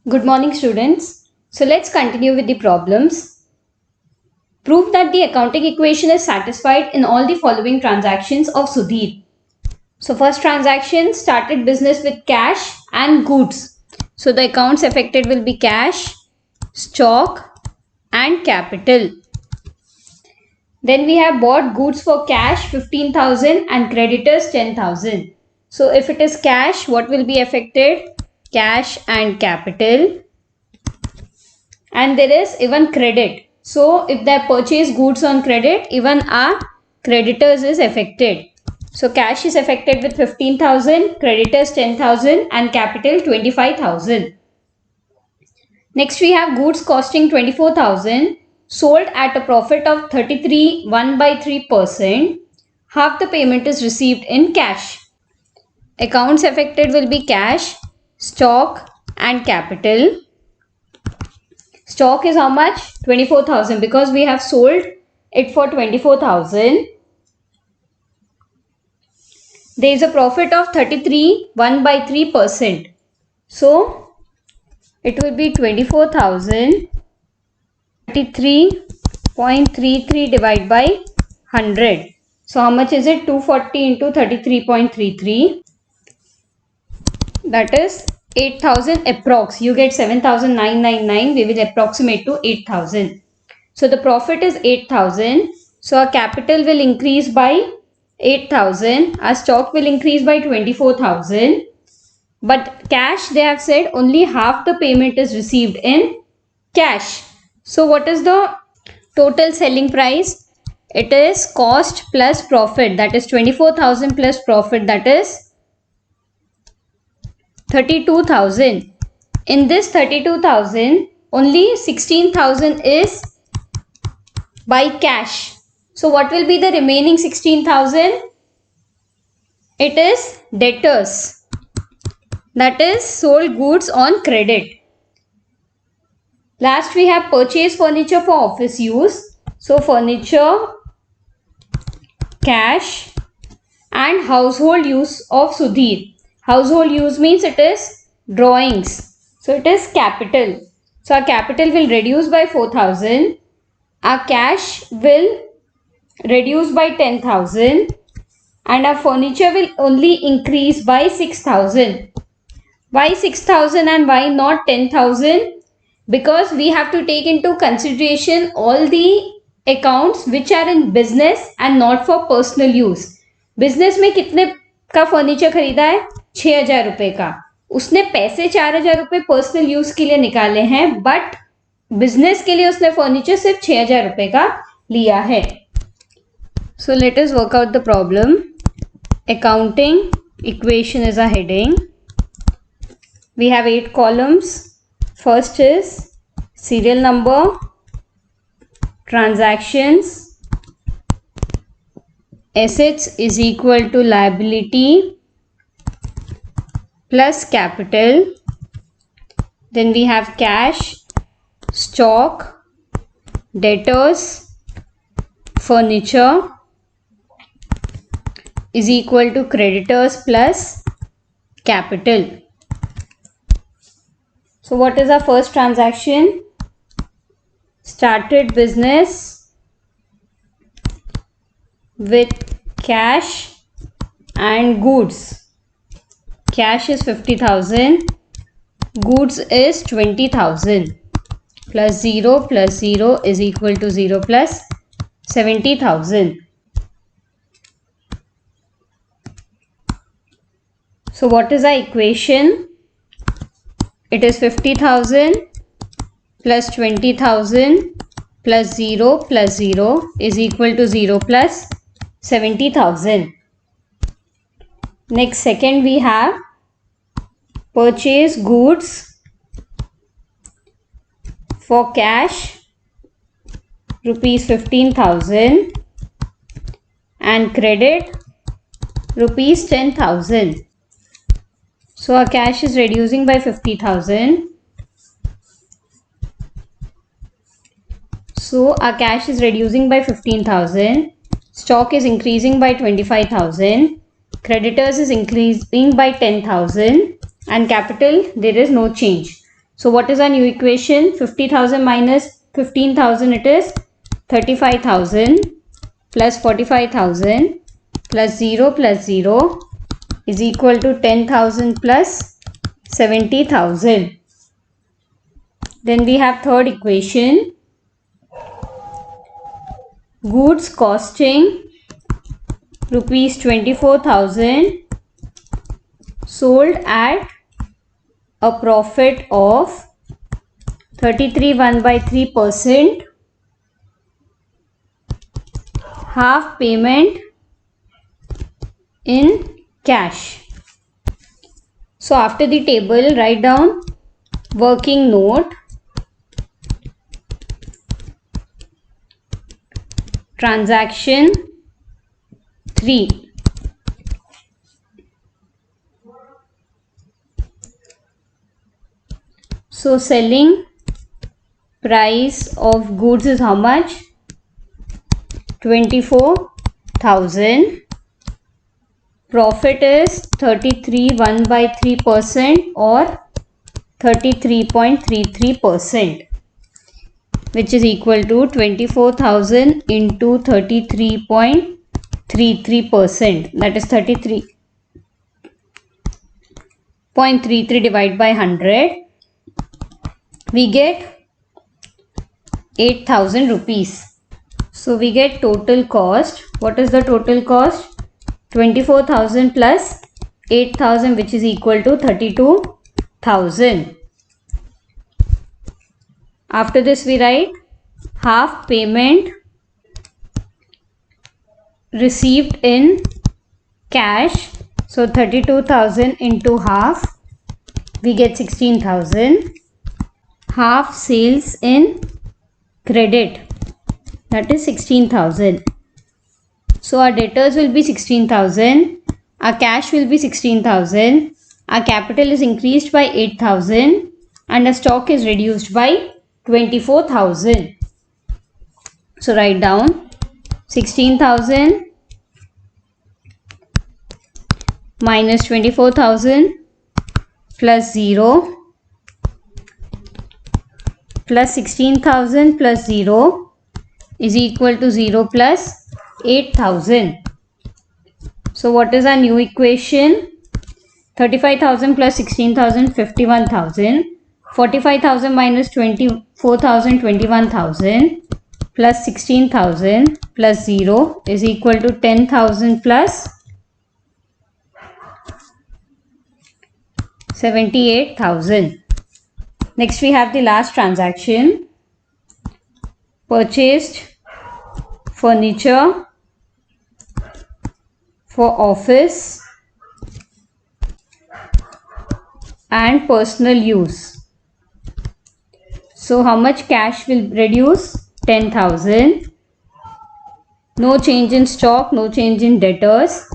Good morning, students. So let's continue with the problems. Prove that the accounting equation is satisfied in all the following transactions of Sudhir. So first transaction, started business with cash and goods. So the accounts affected will be cash, stock and capital. Then we have bought goods for cash 15,000 and creditors 10,000. So if it is cash, what will be affected? Cash and capital. And there is even credit. So if they purchase goods on credit, even our creditors is affected. So cash is affected with 15,000, creditors 10,000 and capital 25,000. Next we have goods costing 24,000 sold at a profit of 33 1/3%. Half the payment is received in cash. Accounts affected will be cash, stock and capital. Stock is how much? 24,000 because we have sold it for 24,000. There is a profit of 33 1/3%. So it will be 24,000 33.33 divided by 100. So how much is it? 240 into 33.33. That is 8,000 approx. You get 7,999. We will approximate to 8,000. So the profit is 8,000. So our capital will increase by 8,000. Our stock will increase by 24,000. But cash, they have said only half the payment is received in cash. So what is the total selling price? It is cost plus profit, that is 24,000 plus profit, that is 32,000. In this 32,000, only 16,000 is by cash. So what will be the remaining 16,000? It is debtors, that is sold goods on credit. Last we have purchased furniture for office use. So furniture, cash and household use of Sudhir. Household use means it is drawings. So it is capital. So our capital will reduce by 4,000. Our cash will reduce by 10,000. And our furniture will only increase by 6,000. Why 6,000 and why not 10,000? Because we have to take into consideration all the accounts which are in business and not for personal use. Business में कितने का furniture खरीदा है? 6,000 रुपए का. उसने पैसे 4,000 रुपए पर्सनल यूज के लिए निकाले हैं, बट बिजनेस के लिए उसने फर्नीचर सिर्फ 6,000 रुपए का लिया है. So let us work out the problem. Accounting equation is a heading. We have 8 columns. First is serial number, transactions, assets is equal to liability plus capital. Then we have cash, stock, debtors, furniture is equal to creditors plus capital. So what is our first transaction? Started business with cash and goods. Cash is 50,000. Goods is 20,000. Plus 0 is equal to 0 plus 70,000. So what is our equation? It is 50,000 plus 20,000 plus 0 is equal to 0 plus 70,000. Next, second we have purchase goods for cash rupees 15,000 and credit rupees 10,000. So our cash is reducing by 50,000. So our cash is reducing by 15,000. Stock is increasing by 25,000. Creditors is increasing by 10,000. And capital, there is no change. So what is our new equation? 50,000 minus 15,000, it is 35,000 plus 45,000 plus 0 is equal to 10,000 plus 70,000. Then we have third equation. Goods costing rupees 24,000 sold at a profit of 33 1/3%, half payment in cash. So after the table, write down working note, transaction 3. So selling price of goods is how much? 24,000. Profit is 33 1/3% or 33.33%, which is equal to 24,000 into 33.33%, that is 33.33 divided by 100. We get 8,000 rupees. So we get total cost. What is the total cost? 24,000 plus 8,000, which is equal to 32,000. After this we write half payment received in cash. So 32,000 into half, we get 16,000. Half sales in credit, that is 16,000. So our debtors will be 16,000, our cash will be 16,000, our capital is increased by 8,000 and our stock is reduced by 24,000. So write down 16,000 minus 24,000 plus 0 plus 16,000 plus 0 is equal to 0 plus 8,000. So what is our new equation? 35,000 plus 16,000, 51,000. 45,000 minus 24,000, 21,000 plus 16,000 plus 0 is equal to 10,000 plus 78,000. Next we have the last transaction. Purchased furniture for office and personal use. So how much cash will reduce? 10,000. No change in stock, no change in debtors.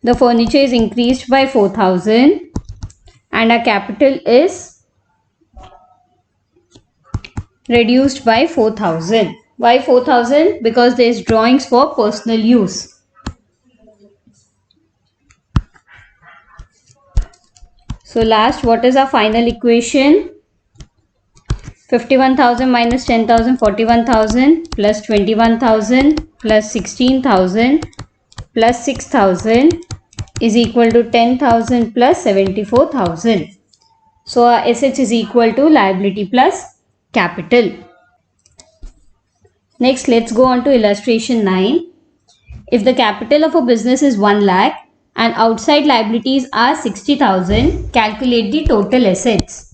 The furniture is increased by 4,000 and our capital is reduced by 4,000. Why 4,000? Because there is drawings for personal use. So last, what is our final equation? 51,000 minus 10,000, 41,000 plus 21,000 plus 16,000 plus 6,000 is equal to 10,000 plus 74,000. So our assets is equal to liability plus capital. Next, let's go on to illustration 9. If the capital of a business is 1 lakh and outside liabilities are 60,000, calculate the total assets.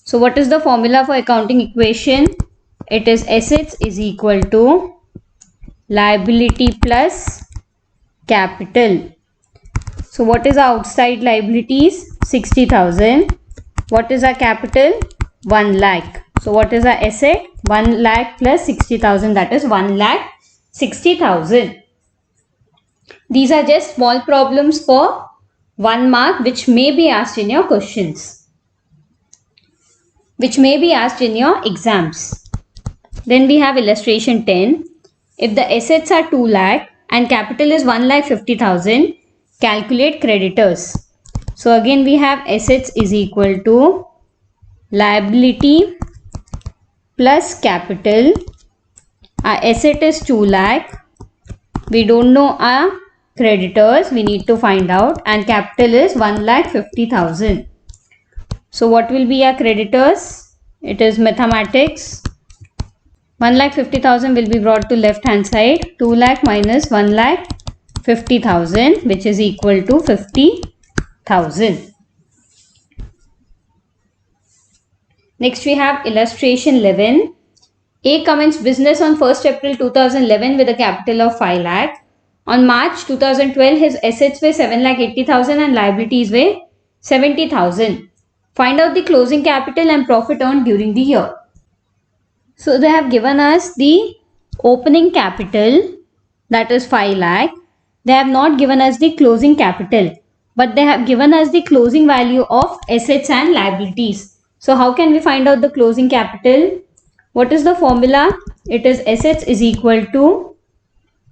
So what is the formula for accounting equation? It is assets is equal to liability plus capital. So what is our outside liabilities? 60,000. What is our capital? 1 lakh. So what is our asset? 1 lakh plus 60,000, that is 1,60,000. These are just small problems for 1 mark which may be asked in your questions, which may be asked in your exams. Then we have illustration 10. If the assets are 2 lakh and capital is 1,50,000, calculate creditors. So again we have assets is equal to liability plus capital. Our asset is 2 lakh. We don't know our creditors. We need to find out. And capital is 1,50,000. So what will be our creditors? It is mathematics. 1,50,000 will be brought to left hand side. 2 lakh minus 1,50,000, which is equal to 50,000. Next we have illustration 11. A commenced business on 1st April 2011 with a capital of 5 lakh. On March 2012, his assets were 7,80,000 and liabilities were 70,000. Find out the closing capital and profit earned during the year. So they have given us the opening capital, that is 5 lakh. They have not given us the closing capital, but they have given us the closing value of assets and liabilities. So how can we find out the closing capital? What is the formula? It is assets is equal to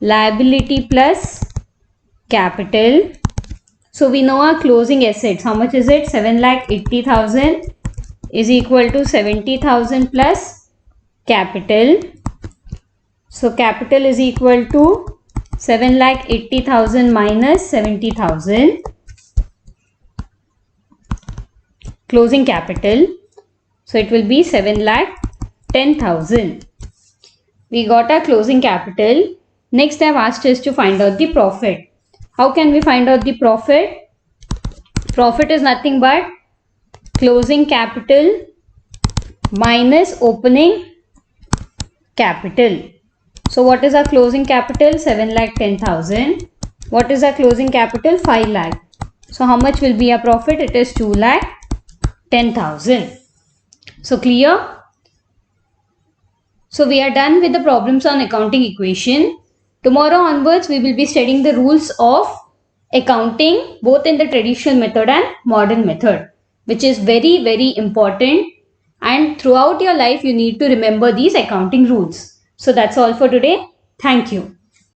liability plus capital. So we know our closing assets. How much is it? 7,80,000 is equal to 70,000 plus capital. So capital is equal to 7,80,000 minus 70,000. Closing capital. So it will be 7,10,000. We got our closing capital. Next they have asked us to find out the profit. How can we find out the profit? Profit is nothing but closing capital minus opening capital. So what is our closing capital? 7,10,000. What is our closing capital? 5 lakh. So how much will be our profit? It is 2,10,000. So clear? So we are done with the problems on accounting equation. Tomorrow onwards we will be studying the rules of accounting both in the traditional method and modern method, which is very, very important, and throughout your life you need to remember these accounting rules. So that's all for today. Thank you.